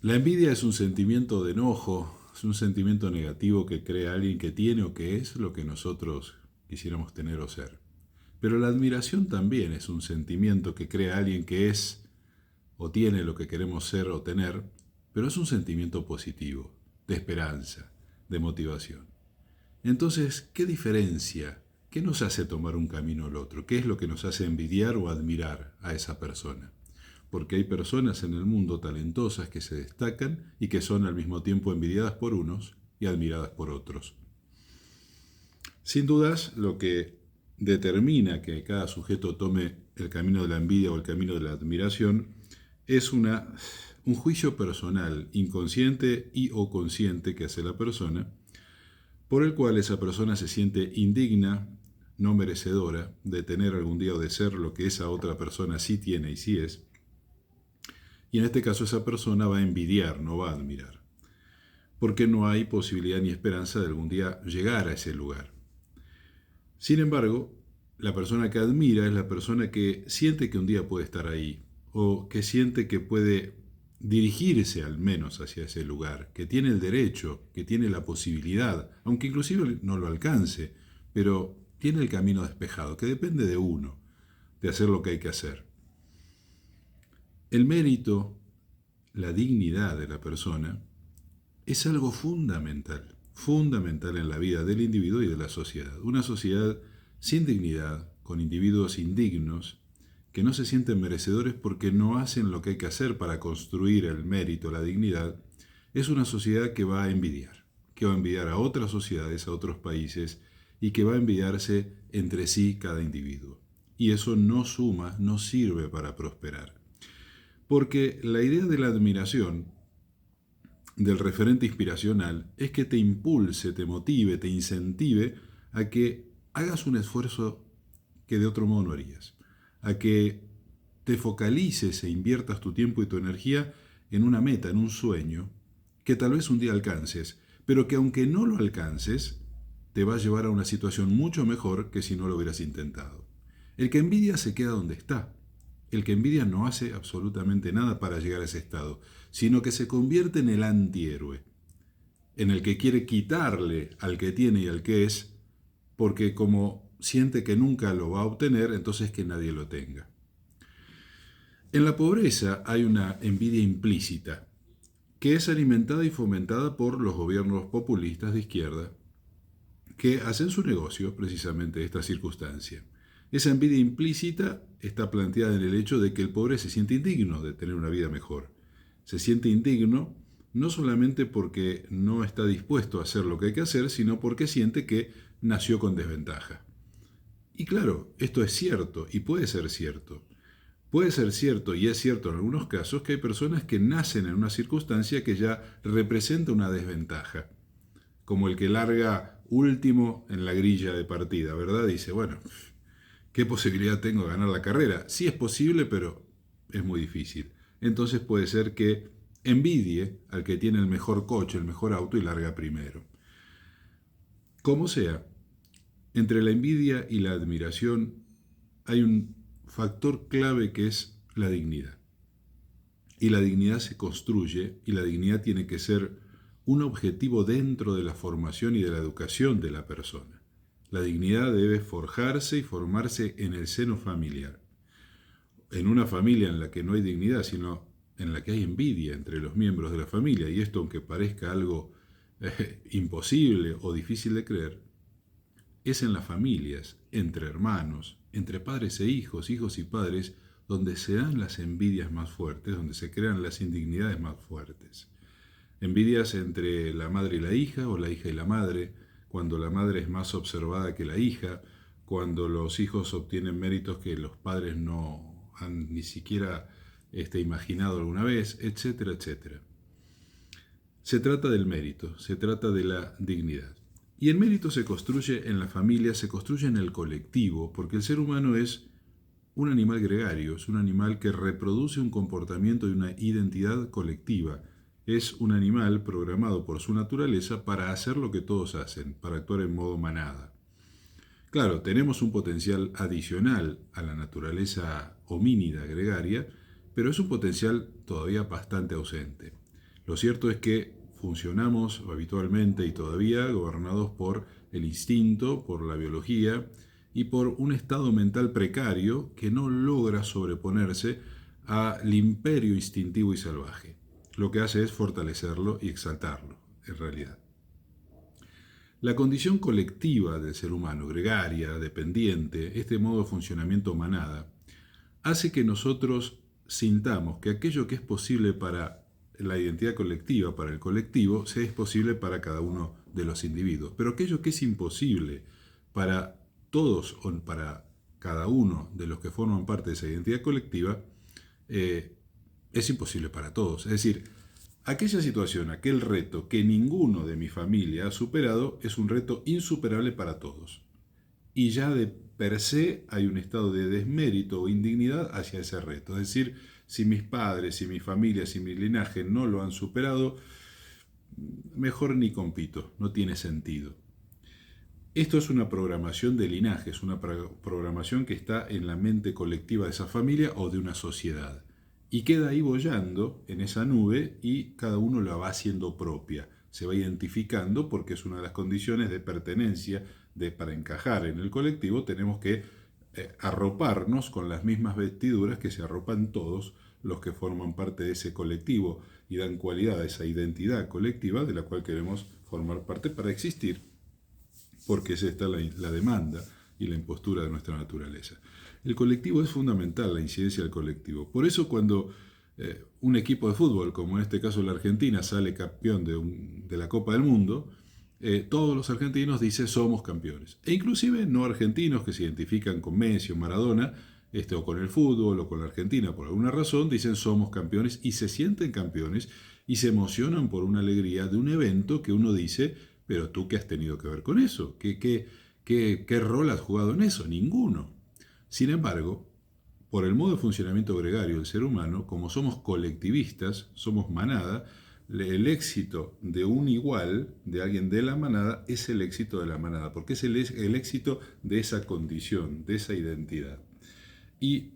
La envidia es un sentimiento de enojo, es un sentimiento negativo que crea alguien que tiene o que es lo que nosotros quisiéramos tener o ser. Pero la admiración también es un sentimiento que crea alguien que es o tiene lo que queremos ser o tener, pero es un sentimiento positivo, de esperanza, de motivación. Entonces, ¿qué diferencia? ¿Qué nos hace tomar un camino al otro? ¿Qué es lo que nos hace envidiar o admirar a esa persona? Porque hay personas en el mundo talentosas que se destacan y que son al mismo tiempo envidiadas por unos y admiradas por otros. Sin dudas, lo que determina que cada sujeto tome el camino de la envidia o el camino de la admiración es un juicio personal, inconsciente y o consciente que hace la persona, por el cual esa persona se siente indigna, no merecedora de tener algún día o de ser lo que esa otra persona sí tiene y sí es, y en este caso esa persona va a envidiar, no va a admirar, porque no hay posibilidad ni esperanza de algún día llegar a ese lugar. Sin embargo, la persona que admira es la persona que siente que un día puede estar ahí, o que siente que puede dirigirse al menos hacia ese lugar, que tiene el derecho, que tiene la posibilidad, aunque inclusive no lo alcance, pero tiene el camino despejado, que depende de uno, de hacer lo que hay que hacer. El mérito, la dignidad de la persona, es algo fundamental, fundamental en la vida del individuo y de la sociedad. Una sociedad sin dignidad, con individuos indignos, que no se sienten merecedores porque no hacen lo que hay que hacer para construir el mérito, la dignidad, es una sociedad que va a envidiar a otras sociedades, a otros países, y que va a envidiarse entre sí cada individuo. Y eso no suma, no sirve para prosperar. Porque la idea de la admiración, del referente inspiracional, es que te impulse, te motive, te incentive a que hagas un esfuerzo que de otro modo no harías, a que te focalices e inviertas tu tiempo y tu energía en una meta, en un sueño, que tal vez un día alcances, pero que aunque no lo alcances, te va a llevar a una situación mucho mejor que si no lo hubieras intentado. El que envidia se queda donde está. El que envidia no hace absolutamente nada para llegar a ese estado, sino que se convierte en el antihéroe, en el que quiere quitarle al que tiene y al que es, porque como siente que nunca lo va a obtener, entonces que nadie lo tenga. En la pobreza hay una envidia implícita, que es alimentada y fomentada por los gobiernos populistas de izquierda, que hacen su negocio precisamente de esta circunstancia. Esa envidia implícita está planteada en el hecho de que el pobre se siente indigno de tener una vida mejor. Se siente indigno no solamente porque no está dispuesto a hacer lo que hay que hacer, sino porque siente que nació con desventaja. Y claro, esto es cierto y puede ser cierto. Puede ser cierto y es cierto en algunos casos que hay personas que nacen en una circunstancia que ya representa una desventaja, como el que larga último en la grilla de partida, ¿verdad? Dice, bueno, ¿qué posibilidad tengo de ganar la carrera? Sí es posible, pero es muy difícil. Entonces puede ser que envidie al que tiene el mejor coche, el mejor auto y larga primero. Como sea, entre la envidia y la admiración hay un factor clave que es la dignidad. Y la dignidad se construye y la dignidad tiene que ser un objetivo dentro de la formación y de la educación de la persona. La dignidad debe forjarse y formarse en el seno familiar. En una familia en la que no hay dignidad, sino en la que hay envidia entre los miembros de la familia, y esto aunque parezca algo imposible o difícil de creer, es en las familias, entre hermanos, entre padres e hijos, hijos y padres, donde se dan las envidias más fuertes, donde se crean las indignidades más fuertes. Envidias entre la madre y la hija, o la hija y la madre, cuando la madre es más observada que la hija, cuando los hijos obtienen méritos que los padres no han ni siquiera imaginado alguna vez, etcétera, etcétera. Se trata del mérito, se trata de la dignidad. Y el mérito se construye en la familia, se construye en el colectivo, porque el ser humano es un animal gregario, es un animal que reproduce un comportamiento y una identidad colectiva. Es un animal programado por su naturaleza para hacer lo que todos hacen, para actuar en modo manada. Claro, tenemos un potencial adicional a la naturaleza homínida gregaria, pero es un potencial todavía bastante ausente. Lo cierto es que funcionamos habitualmente y todavía gobernados por el instinto, por la biología y por un estado mental precario que no logra sobreponerse al imperio instintivo y salvaje. Lo que hace es fortalecerlo y exaltarlo, en realidad. La condición colectiva del ser humano, gregaria, dependiente, este modo de funcionamiento manada, hace que nosotros sintamos que aquello que es posible para la identidad colectiva, para el colectivo, sea posible para cada uno de los individuos. Pero aquello que es imposible para todos o para cada uno de los que forman parte de esa identidad colectiva, es imposible para todos. Es decir, aquella situación, aquel reto que ninguno de mi familia ha superado, es un reto insuperable para todos. Y ya de per se hay un estado de desmérito o indignidad hacia ese reto. Es decir, si mis padres, si mi familia, si mi linaje no lo han superado, mejor ni compito, no tiene sentido. Esto es una programación de linaje, es una programación que está en la mente colectiva de esa familia o de una sociedad. Y queda ahí boyando en esa nube y cada uno la va haciendo propia. Se va identificando porque es una de las condiciones de pertenencia, para encajar en el colectivo tenemos que arroparnos con las mismas vestiduras que se arropan todos los que forman parte de ese colectivo y dan cualidad a esa identidad colectiva de la cual queremos formar parte para existir, porque es esta la demanda y la impostura de nuestra naturaleza. El colectivo es fundamental, la incidencia del colectivo. Por eso cuando un equipo de fútbol, como en este caso la Argentina, sale campeón de la Copa del Mundo, todos los argentinos dicen somos campeones. E inclusive no argentinos que se identifican con Messi o Maradona, o con el fútbol o con la Argentina por alguna razón, dicen somos campeones y se sienten campeones y se emocionan por una alegría de un evento que uno dice, pero tú qué has tenido que ver con eso, ¿qué rol has jugado en eso? Ninguno. Sin embargo, por el modo de funcionamiento gregario del ser humano, como somos colectivistas, somos manada, el éxito de un igual, de alguien de la manada, es el éxito de la manada, porque es el éxito de esa condición, de esa identidad. Y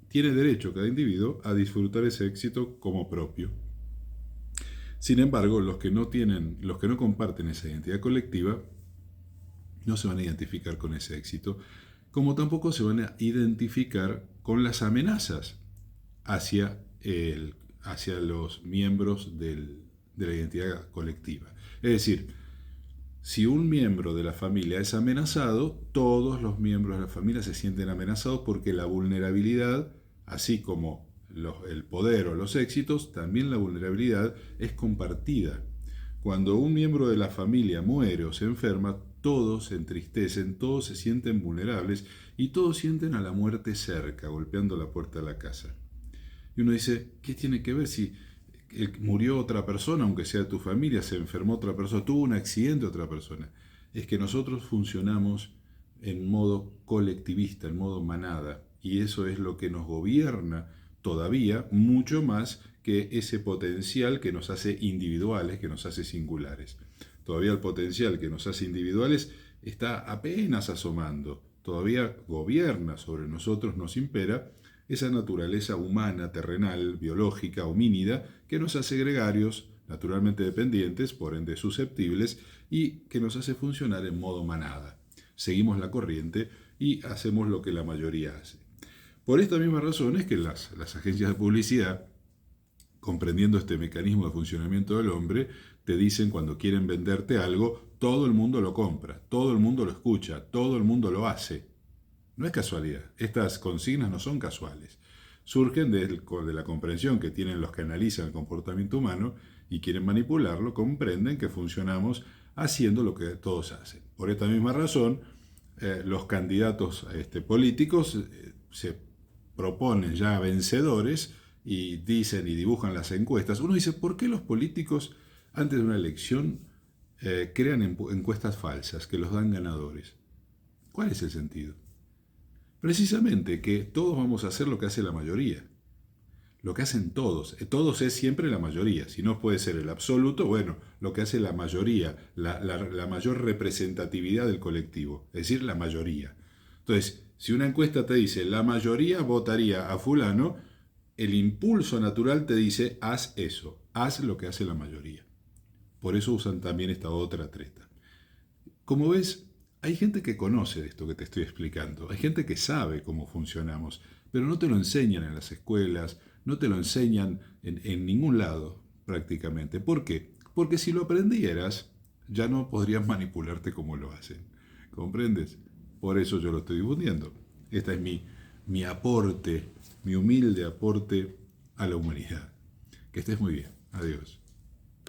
tiene derecho cada individuo a disfrutar ese éxito como propio. Sin embargo, los que no comparten esa identidad colectiva, no se van a identificar con ese éxito, como tampoco se van a identificar con las amenazas hacia los miembros de la identidad colectiva. Es decir, si un miembro de la familia es amenazado, todos los miembros de la familia se sienten amenazados porque la vulnerabilidad, así como el poder o los éxitos, también la vulnerabilidad es compartida. Cuando un miembro de la familia muere o se enferma, todos se entristecen, todos se sienten vulnerables y todos sienten a la muerte cerca, golpeando la puerta de la casa. Y uno dice, ¿qué tiene que ver si murió otra persona, aunque sea tu familia, se enfermó otra persona, tuvo un accidente otra persona? Es que nosotros funcionamos en modo colectivista, en modo manada, y eso es lo que nos gobierna todavía mucho más que ese potencial que nos hace individuales, que nos hace singulares. Todavía el potencial que nos hace individuales está apenas asomando, todavía gobierna sobre nosotros, nos impera esa naturaleza humana, terrenal, biológica, homínida, que nos hace gregarios, naturalmente dependientes, por ende susceptibles, y que nos hace funcionar en modo manada. Seguimos la corriente y hacemos lo que la mayoría hace. Por esta misma razón es que las agencias de publicidad, comprendiendo este mecanismo de funcionamiento del hombre, te dicen cuando quieren venderte algo, todo el mundo lo compra, todo el mundo lo escucha, todo el mundo lo hace. No es casualidad, estas consignas no son casuales. Surgen de la comprensión que tienen los que analizan el comportamiento humano y quieren manipularlo, comprenden que funcionamos haciendo lo que todos hacen. Por esta misma razón, los candidatos políticos se proponen ya vencedores y dicen y dibujan las encuestas. Uno dice, ¿por qué los políticos antes de una elección crean encuestas falsas que los dan ganadores? ¿Cuál es el sentido? Precisamente que todos vamos a hacer lo que hace la mayoría. Lo que hacen todos. Todos es siempre la mayoría. Si no puede ser el absoluto, bueno, lo que hace la mayoría, la mayor representatividad del colectivo. Es decir, la mayoría. Entonces, si una encuesta te dice la mayoría votaría a fulano, el impulso natural te dice, haz eso, haz lo que hace la mayoría. Por eso usan también esta otra treta. Como ves, hay gente que conoce de esto que te estoy explicando, hay gente que sabe cómo funcionamos, pero no te lo enseñan en las escuelas, no te lo enseñan en ningún lado prácticamente. ¿Por qué? Porque si lo aprendieras, ya no podrías manipularte como lo hacen. ¿Comprendes? Por eso yo lo estoy difundiendo. Este es mi aporte, mi humilde aporte a la humanidad. Que estés muy bien. Adiós.